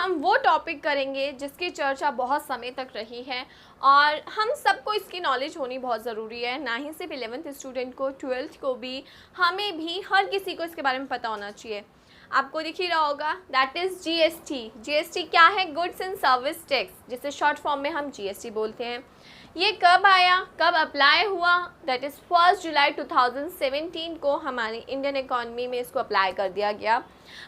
हम वो टॉपिक करेंगे जिसकी चर्चा बहुत समय तक रही है और हम सबको इसकी नॉलेज होनी बहुत ज़रूरी है, ना ही सिर्फ 11th स्टूडेंट को, 12th को भी, हमें भी, हर किसी को इसके बारे में पता होना चाहिए। आपको दिख ही रहा होगा, दैट इज़ जीएसटी। जीएसटी क्या है? गुड्स एंड सर्विस टैक्स, जिसे शॉर्ट फॉर्म में हम जीएसटी बोलते हैं। ये कब आया, कब अप्लाई हुआ? दैट इज़ 1 जुलाई 2017 को हमारी इंडियन इकॉनमी में इसको अप्लाई कर दिया गया।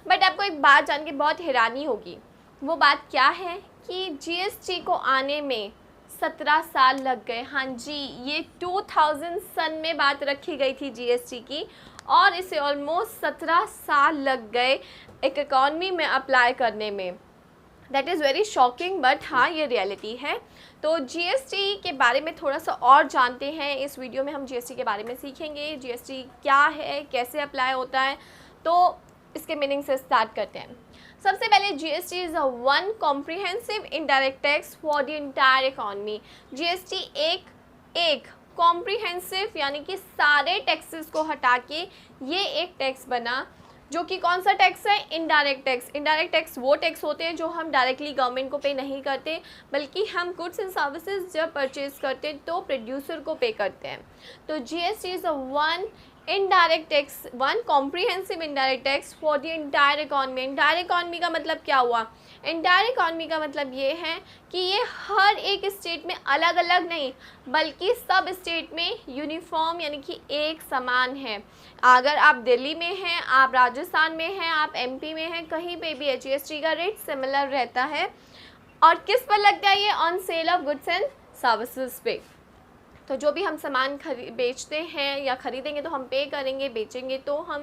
बट आपको एक बात जान के बहुत हैरानी होगी, वो बात क्या है कि जीएसटी को आने में 17 साल लग गए। हाँ जी, ये 2000 सन में बात रखी गई थी जीएसटी की और इसे ऑलमोस्ट 17 साल लग गए एक इकॉनमी में अप्लाई करने में। That is very shocking, but हाँ ये रियलिटी है। तो जीएसटी के बारे में थोड़ा सा और जानते हैं। इस वीडियो में हम जीएसटी के बारे में सीखेंगे, जीएसटी क्या है, कैसे अप्लाई होता है। तो इसके मीनिंग से स्टार्ट करते हैं। सबसे पहले GST is a one comprehensive indirect tax for the entire economy. GST एक कॉम्प्रिहेंसिव यानी कि सारे टैक्सेस को हटा के ये एक टैक्स बना, जो कि कौन सा टैक्स है? Indirect tax. इनडायरेक्ट टैक्स वो टैक्स होते हैं जो हम डायरेक्टली गवर्नमेंट को पे नहीं करते, बल्कि हम गुड्स एंड सर्विसेज जब परचेज करते हैं तो प्रोड्यूसर को पे करते हैं। तो GST is a one indirect tax, one comprehensive indirect tax for the entire economy. Entire economy का मतलब क्या हुआ? इंटायर इकॉनमी का मतलब ये है कि ये हर एक स्टेट में अलग अलग नहीं, बल्कि सब स्टेट में यूनिफॉर्म यानी कि एक समान है। अगर आप दिल्ली में हैं, आप राजस्थान में हैं, आप एमपी में हैं, कहीं पे भी जीएसटी का रेट सिमिलर रहता है। और किस पर लगता है ये? On sale of goods and services पे। तो जो भी हम सामान बेचते हैं या ख़रीदेंगे तो हम पे करेंगे, बेचेंगे तो हम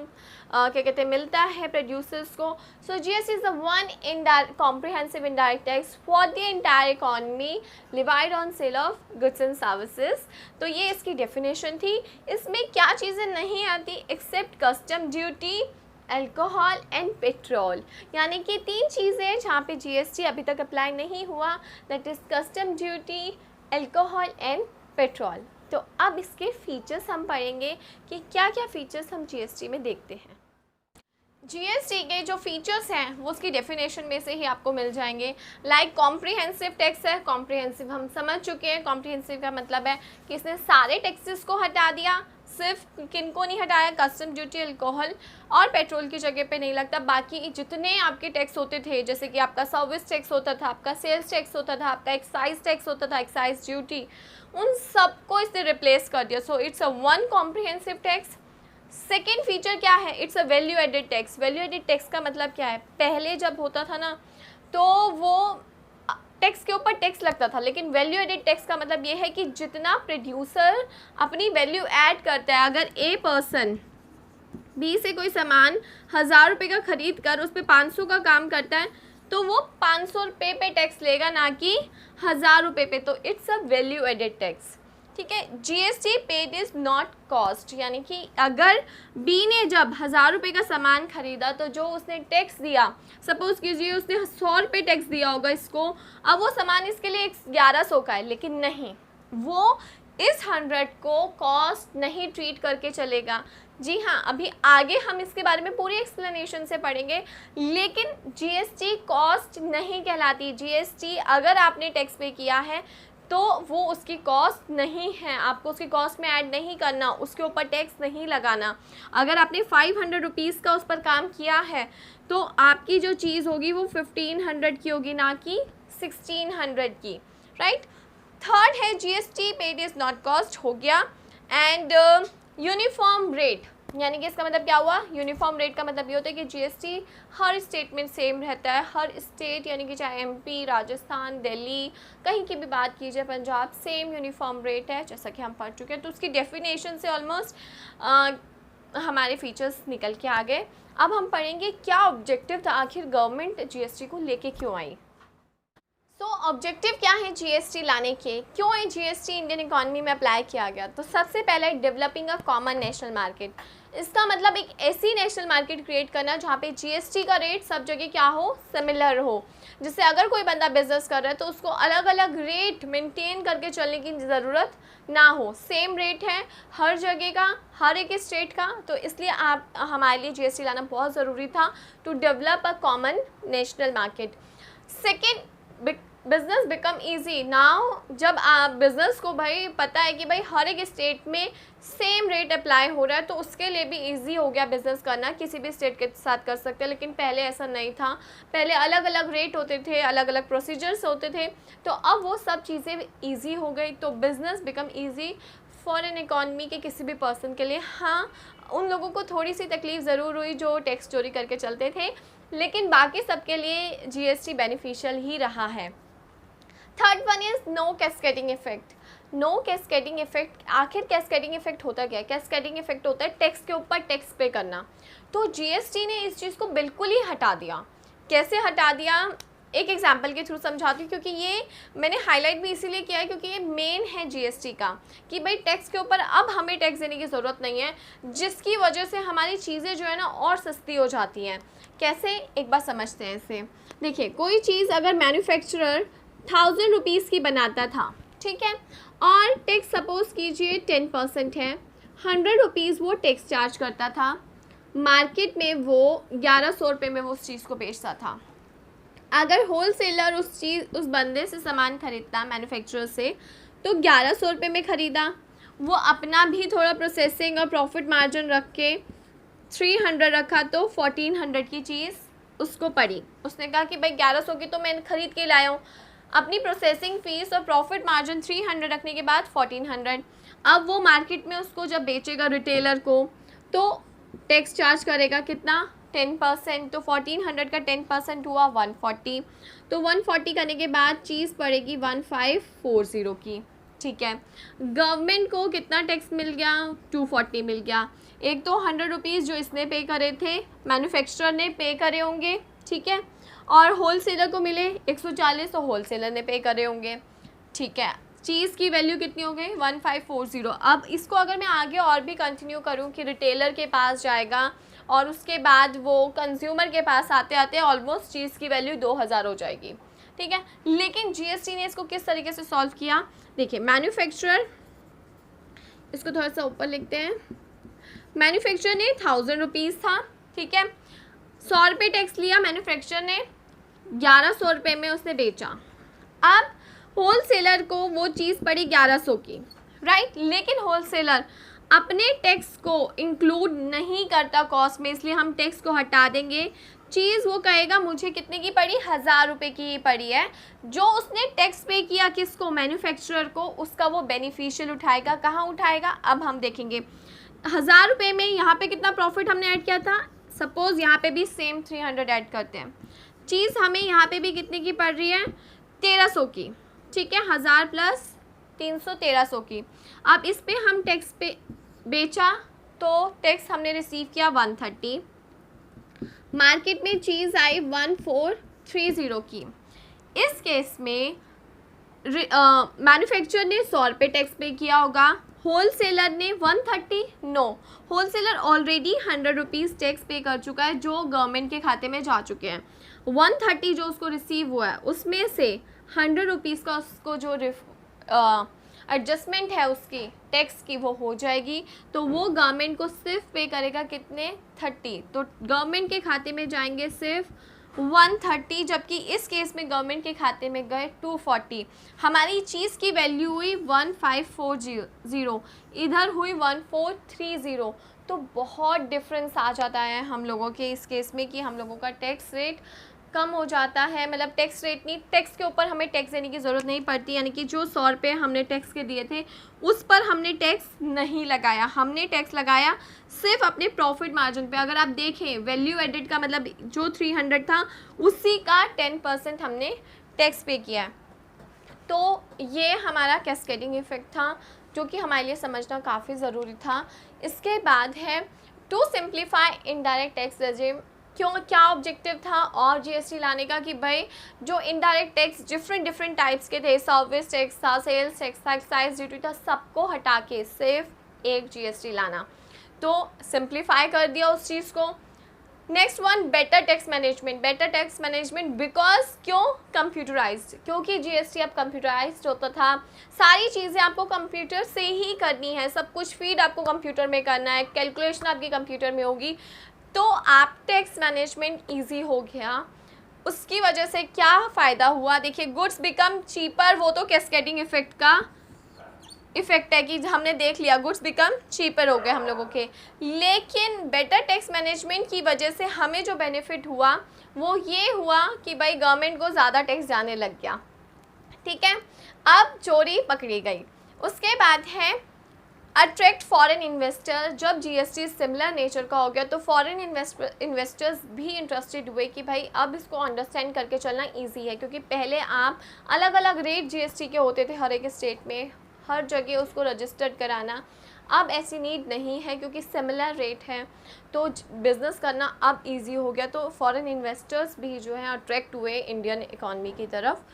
क्या कहते हैं, मिलता है प्रोड्यूसर्स को। So GST is the one comprehensive indirect tax for the entire economy levied on sale of goods and services. तो ये इसकी डेफिनेशन थी। इसमें क्या चीज़ें नहीं आती except custom duty, alcohol and petrol, यानी कि 3 चीज़ें जहाँ पे जीएसटी अभी तक अप्लाई नहीं हुआ, that is custom duty, alcohol and petrol. तो अब इसके फीचर्स हम पढ़ेंगे कि क्या क्या फीचर्स हम जीएसटी में देखते हैं। जीएसटी के जो फीचर्स हैं वो उसकी डेफिनेशन में से ही आपको मिल जाएंगे। लाइक कॉम्प्रिहेंसिव टैक्स है। कॉम्प्रिहेंसिव हम समझ चुके हैं। कॉम्प्रिहेंसिव का मतलब है कि इसने सारे टैक्सेस को हटा दिया, सिर्फ किनको नहीं हटाया? कस्टम ड्यूटी, अल्कोहल और पेट्रोल की जगह पे नहीं लगता। बाकी जितने आपके टैक्स होते थे, जैसे कि आपका सर्विस टैक्स होता था, आपका सेल्स टैक्स होता था, आपका एक्साइज टैक्स होता था, एक्साइज ड्यूटी, उन सबको इसने रिप्लेस कर दिया। So it's a one comprehensive tax. Second feature क्या है? It's a value added tax. Value added tax का मतलब क्या है? पहले जब होता था ना तो वो टैक्स के ऊपर टैक्स लगता था, लेकिन वैल्यू एडेड टैक्स का मतलब ये है कि जितना प्रोड्यूसर अपनी वैल्यू ऐड करता है, अगर ए पर्सन बी से कोई सामान 1000 रुपये का खरीद कर उस पर 500 का काम करता है तो वो 500 रुपये पे टैक्स लेगा, ना कि 1000 रुपये पे। तो it's a value added tax. ठीक है। GST paid is not cost, यानी कि अगर बी ने जब 1000 रुपये का सामान खरीदा तो जो उसने टैक्स दिया, सपोज कीजिए उसने 100 रुपये टैक्स दिया होगा इसको, अब वो सामान इसके लिए 1100 का है, लेकिन नहीं, वो इस 100 को कॉस्ट नहीं ट्रीट करके चलेगा। जी हाँ, अभी आगे हम इसके बारे में पूरी एक्सप्लेनेशन से पढ़ेंगे, लेकिन जीएसटी कॉस्ट नहीं कहलाती। जीएसटी अगर आपने टैक्स पे किया है तो वो उसकी कॉस्ट नहीं है, आपको उसकी कॉस्ट में ऐड नहीं करना, उसके ऊपर टैक्स नहीं लगाना। अगर आपने 500 रुपीज़ का उस पर काम किया है तो आपकी जो चीज़ होगी वो 1500 की होगी, ना कि 1600 की, राइट। थर्ड है GST paid is not cost, हो गया। एंड यूनिफॉर्म रेट, यानी कि इसका मतलब क्या हुआ? यूनिफॉर्म रेट का मतलब ये होता है कि जीएसटी हर स्टेट में सेम रहता है। हर स्टेट यानी कि चाहे एमपी, राजस्थान, दिल्ली, कहीं की भी बात कीजिए, पंजाब, सेम यूनिफॉर्म रेट है, जैसा कि हम पढ़ चुके हैं। तो उसकी डेफिनेशन से ऑलमोस्ट हमारे फीचर्स निकल के आ गए। अब हम पढ़ेंगे क्या ऑब्जेक्टिव था, आखिर गवर्नमेंट जीएसटी को लेके क्यों आई। तो ऑब्जेक्टिव क्या है जीएसटी लाने के, क्यों ये जीएसटी इंडियन इकॉनमी में अप्लाई किया गया? तो सबसे पहले डेवलपिंग अ कॉमन नेशनल मार्केट। इसका मतलब एक ऐसी नेशनल मार्केट क्रिएट करना जहाँ पे जीएसटी का रेट सब जगह क्या हो? सिमिलर हो। जिससे अगर कोई बंदा बिजनेस कर रहा है तो उसको अलग अलग रेट मेंटेन करके चलने की ज़रूरत ना हो, सेम रेट है हर जगह का, हर एक स्टेट का। तो इसलिए हमारे लिए जीएसटी लाना बहुत ज़रूरी था, to develop a common national market. Second, business become easy now. जब आप बिजनेस को भाई पता है कि भाई हर एक स्टेट में सेम रेट अप्लाई हो रहा है, तो उसके लिए भी इजी हो गया बिजनेस करना, किसी भी स्टेट के साथ कर सकते हैं। लेकिन पहले ऐसा नहीं था, पहले अलग अलग रेट होते थे, अलग अलग प्रोसीजर्स होते थे, तो अब वो सब चीज़ें ईजी हो गई। तो business become easy for an economy के किसी भी पर्सन के लिए। हाँ, उन लोगों को थोड़ी सी तकलीफ ज़रूर हुई जो टैक्स चोरी करके चलते थे, लेकिन बाकी सबके लिए जीएसटी बेनिफिशियल ही रहा है। Third one is no cascading effect. No cascading effect, आखिर कैस्केडिंग इफेक्ट होता क्या है? कैस्केडिंग इफेक्ट होता है टैक्स के ऊपर टैक्स पे करना। तो जीएसटी ने इस चीज़ को बिल्कुल ही हटा दिया। कैसे हटा दिया, एक एग्जांपल के थ्रू समझाती हूँ, क्योंकि ये मैंने हाईलाइट भी इसीलिए किया है क्योंकि ये मेन है जीएसटी का, कि भाई टैक्स के ऊपर अब हमें टैक्स देने की ज़रूरत नहीं है, जिसकी वजह से हमारी चीज़ें जो है ना और सस्ती हो जाती हैं। कैसे, एक बार समझते हैं इसे। देखिए, कोई चीज़ अगर मैन्युफैक्चरर 1000 रुपीज़ की बनाता था, ठीक है, और टैक्स सपोज कीजिए 10% है, 100 रुपीज़ वो टैक्स चार्ज करता था, मार्केट में वो 1100 रुपये में वो उस चीज़ को बेचता था। अगर होलसेलर उस बंदे से सामान खरीदता मैन्युफैक्चरर से, तो 1100 रुपये में ख़रीदा, वो अपना भी थोड़ा प्रोसेसिंग और प्रॉफिट मार्जिन रख के 300 रखा, तो 1400 की चीज़ उसको पड़ी। उसने कहा कि भाई 1100 की तो मैं ख़रीद के लाया हूँ, अपनी प्रोसेसिंग फ़ीस और प्रॉफिट मार्जिन 300 रखने के बाद 1400। अब वो मार्केट में उसको जब बेचेगा रिटेलर को, तो टैक्स चार्ज करेगा कितना? 10%। तो 1400 का 10% हुआ 140। तो 140 करने के बाद चीज़ पड़ेगी 1540 की, ठीक है। गवर्नमेंट को कितना टैक्स मिल गया? 240 मिल गया। एक तो 100 रुपीज़ जो इसने पे करे थे, मैन्युफैक्चरर ने पे करे होंगे, ठीक है, और होलसेलर को मिले 140, तो होलसेलर ने पे करे होंगे, ठीक है। चीज़ की वैल्यू कितनी हो गई? 1540। अब इसको अगर मैं आगे और भी कंटिन्यू करूं कि रिटेलर के पास जाएगा और उसके बाद वो कंज्यूमर के पास आते आते ऑलमोस्ट चीज़ की वैल्यू 2000 हो जाएगी, ठीक है। लेकिन जीएसटी ने इसको किस तरीके से सॉल्व किया? देखिए, मैन्युफैक्चरर, इसको थोड़ा सा ऊपर लिखते हैं, मैन्युफैक्चरर ने 1000 रुपीज़ था, ठीक है, 100 रुपये टैक्स लिया मैन्युफैक्चरर ने, 1100 रुपये में उसने बेचा। अब होलसेलर को वो चीज़ पड़ी 1100 की, राइट, लेकिन होलसेलर अपने टैक्स को इंक्लूड नहीं करता कॉस्ट में, इसलिए हम टैक्स को हटा देंगे। चीज़ वो कहेगा मुझे कितने की पड़ी? 1000 रुपये की ही पड़ी है। जो उसने टैक्स पे किया किसको? मैन्युफैक्चरर को, उसका वो बेनिफिशियल उठाएगा। कहाँ उठाएगा? अब हम देखेंगे। 1000 रुपये में यहाँ पे कितना प्रॉफिट हमने ऐड किया था? सपोज़ यहाँ पे भी सेम 300 ऐड करते हैं। चीज़ हमें यहाँ पे भी कितने की पड़ रही है? 1300 की, ठीक है, 1000 प्लस 300, 1300 की। अब इस पे हम टैक्स पे बेचा, तो टैक्स हमने रिसीव किया 130। मार्केट में चीज़ आई 1430 की। इस केस में मैन्युफैक्चरर ने 100 रुपये टैक्स पे किया होगा, होलसेलर ने 130, no, wholesaler already 100 rupees tax pay कर चुका है जो गवर्नमेंट के खाते में जा चुके हैं। 130 जो उसको रिसीव हुआ है, उसमें से 100 रुपीज़ का उसको जो एडजस्टमेंट है उसकी टैक्स की, वो हो जाएगी। तो वो गवर्नमेंट को सिर्फ पे करेगा कितने? 30। तो गवर्नमेंट के खाते में जाएंगे सिर्फ 130, जबकि इस केस में गवर्नमेंट के खाते में गए 240। हमारी चीज़ की वैल्यू हुई 1540, इधर हुई 1430। तो बहुत डिफरेंस आ जाता है हम लोगों के इस केस में कि हम लोगों का टैक्स रेट कम हो जाता है। मतलब टैक्स रेट नहीं, टैक्स के ऊपर हमें टैक्स देने की ज़रूरत नहीं पड़ती, यानी कि जो 100 रुपये हमने टैक्स के दिए थे उस पर हमने टैक्स नहीं लगाया, हमने टैक्स लगाया सिर्फ अपने प्रॉफिट मार्जिन पे। अगर आप देखें वैल्यू एडेड का मतलब जो 300 था उसी का 10% हमने टैक्स पे किया है। तो ये हमारा कैस्केडिंग इफेक्ट था जो कि हमारे लिए समझना काफ़ी ज़रूरी था। इसके बाद है to simplify indirect tax regime. क्यों, क्या ऑब्जेक्टिव था और जीएसटी लाने का? कि भाई जो इनडायरेक्ट टैक्स डिफरेंट टाइप्स के थे, सर्विस टैक्स था, सेल्स टैक्स था, एक्साइज ड्यूटी था, सबको हटा के सिर्फ एक जीएसटी लाना। तो सिंप्लीफाई कर दिया उस चीज़ को। Next one, better tax management. Better tax management because क्यों? कंप्यूटराइज्ड, क्योंकि जीएसटी अब कंप्यूटराइज्ड होता था। सारी चीज़ें आपको कंप्यूटर से ही करनी है, सब कुछ फीड आपको कंप्यूटर में करना है, कैलकुलेशन आपकी कंप्यूटर में होगी। तो आप टैक्स मैनेजमेंट इजी हो गया। उसकी वजह से क्या फ़ायदा हुआ, देखिए गुड्स बिकम चीपर, वो तो कैस्केडिंग इफेक्ट का इफेक्ट है कि हमने देख लिया गुड्स बिकम चीपर हो गए हम लोगों के। लेकिन बेटर टैक्स मैनेजमेंट की वजह से हमें जो बेनिफिट हुआ वो ये हुआ कि भाई गवर्नमेंट को ज़्यादा टैक्स जाने लग गया, ठीक है। अब चोरी पकड़ी गई। उसके बाद है अट्रैक्ट फॉरेन इन्वेस्टर। जब जीएसटी सिमिलर नेचर का हो गया तो फॉरेन इन्वेस्टर्स भी इंटरेस्टेड हुए कि भाई अब इसको अंडरस्टैंड करके चलना इजी है, क्योंकि पहले आप अलग अलग रेट जीएसटी के होते थे हर एक स्टेट में, हर जगह उसको रजिस्टर्ड कराना। अब ऐसी नीड नहीं है क्योंकि सिमिलर रेट है, तो बिज़नेस करना अब इजी हो गया। तो फॉरेन इन्वेस्टर्स भी जो है अट्रैक्ट हुए इंडियन इकॉनमी की तरफ।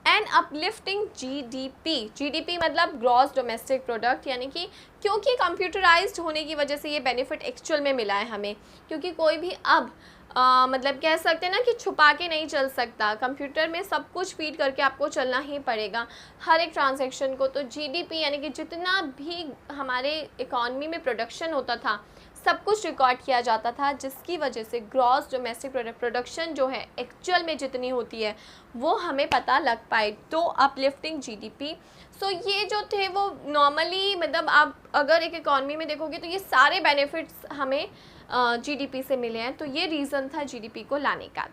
एंड अपलिफ्टिंग जीडीपी मतलब ग्रॉस डोमेस्टिक प्रोडक्ट, यानी कि क्योंकि कंप्यूटराइज्ड होने की वजह से ये बेनिफिट एक्चुअल में मिला है हमें, क्योंकि कोई भी अब मतलब कह सकते हैं ना कि छुपा के नहीं चल सकता, कंप्यूटर में सब कुछ फीड करके आपको चलना ही पड़ेगा हर एक ट्रांजैक्शन को। तो जीडीपी यानी कि जितना भी हमारे इकॉनमी में प्रोडक्शन होता था सब कुछ रिकॉर्ड किया जाता था, जिसकी वजह से ग्रॉस डोमेस्टिक प्रोडक्शन जो है एक्चुअल में जितनी होती है वो हमें पता लग पाए। तो अपलिफ्टिंग जीडीपी, सो ये जो थे वो नॉर्मली मतलब आप अगर एक इकॉनमी में देखोगे तो ये सारे बेनिफिट्स हमें जीडीपी से मिले हैं। तो ये रीज़न था जीडीपी को लाने का।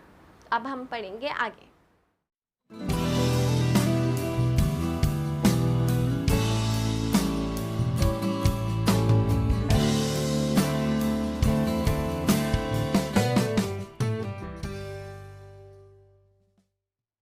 अब हम पढ़ेंगे आगे।